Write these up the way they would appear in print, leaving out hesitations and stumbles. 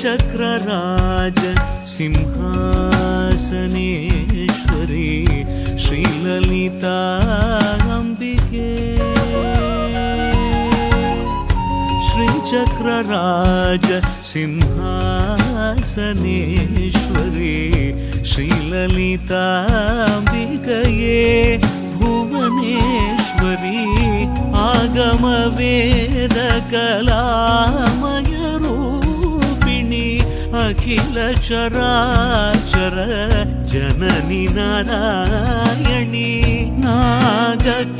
श्रीचक्रराज सिंहासनेश्वरी श्रीललिताम्बिके श्रीचक्रराज सिंहासनेश्वरी श्रीललिताम्बिकये भुवनेश्वरी आगमवेदकलामय रूपिणी अखिल चराचर जननी नारायणी नागकङ्कण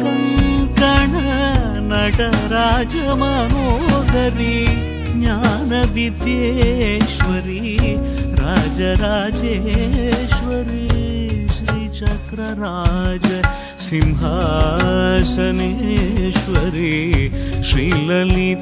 नटराज मनोहरी ज्ञानविद्येश्वरी राजराजेश्वरी श्रीचक्रराज सिंहासनेश्वरी श्रीललिताम्बिकये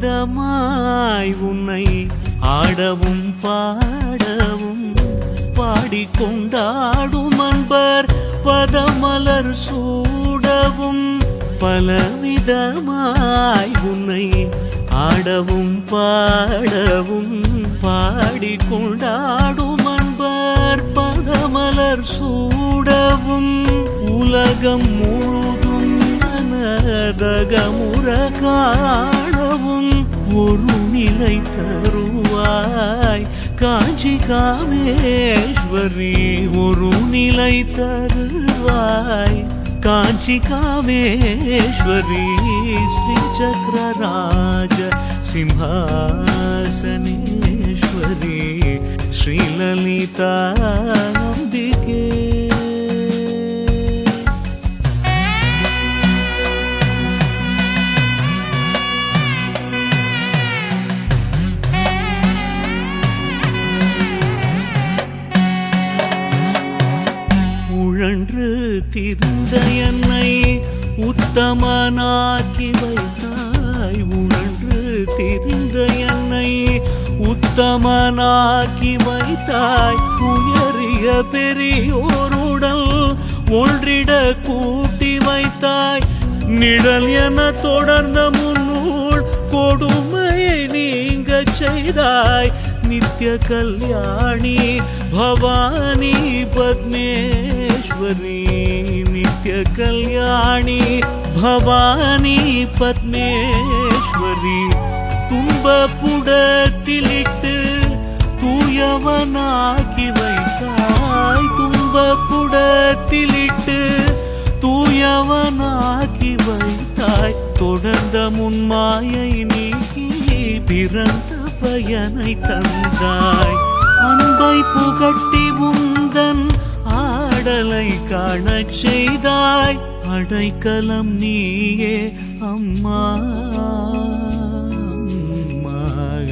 பலவிதமாய் உன்னை ஆடவும் பாடவும் பாடிக்கொண்டாடும் அன்பர் பதமலர் சூடவும் பலவிதமாய் உன்னை ஆடவும் பாடவும் பாடிக்கொண்டாடும் அன்பர் பதமலர் சூடவும் உலகம் முழுதும் நரகமுற காணவும் ஒரு நிலை தருவாய் காஞ்சி காமேஸ்வரி ஒரு நிலை தருவாய் காஞ்சி காமேஸ்வரி ஸ்ரீசக்கரராஜ சிம்ஹாசனேஸ்வரி ஸ்ரீலலிதாம்பிகே உழன்று திரிந்த என்னை உத்தமனாக்கி வைத்தாய் உழன்று திரிந்த என்னை உத்தமனாக்கி வைத்தாய் உயரிய பெரியோருடல் ஒன்றிட கூட்டி வைத்தாய் நிழல் என தொடர்ந்த முன்னூல் கொடுமையை நீங்க செய்தாய் நித்ய கல்யாணி பவானி பத்மேஸ்வரி நித்ய கல்யாணி பவானி பத்மேஸ்வரி துன்பப்புடத்திலிட்டு தூயவனாக்கி வைத்தாய் துன்பப்புடத்திலிட்டு தூயவனாக்கி வைத்தாய் தொடர்ந்த முன்மாயை நீக்கி பிறந்த பயனை தந்தாய் அன்பை புகட்டி உந்தன் ஆடலை காணச் செய்தாய் அடைக்கலம் நீயே அம்மா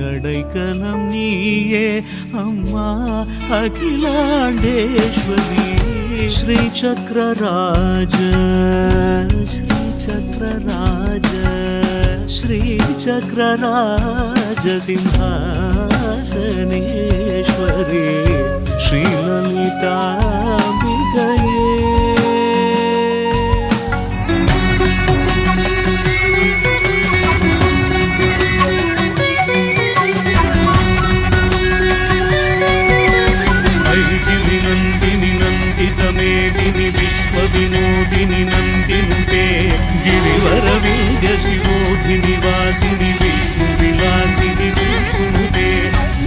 அடைக்கலம் நீயே அம்மா அகிலாண்டேஸ்வரி श्रीचक्रराज श्रीचक्रराज श्रीचक्रराज सिंहासनेश्वरी श्रीललिताम्बिकये विनोदिनी नंदिनुते गिरिवर विंध्य शिवोधिनि वासिनि विष्णु विलासिनि विष्णुनुते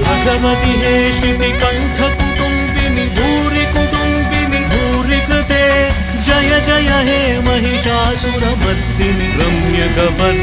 भगवति हेशिति कंठ कुटुंबिनि भूरि कुटुंबिनि भूरि कृते जय जय हे महिषासुरमर्दिनि रम्य गवर्धिनि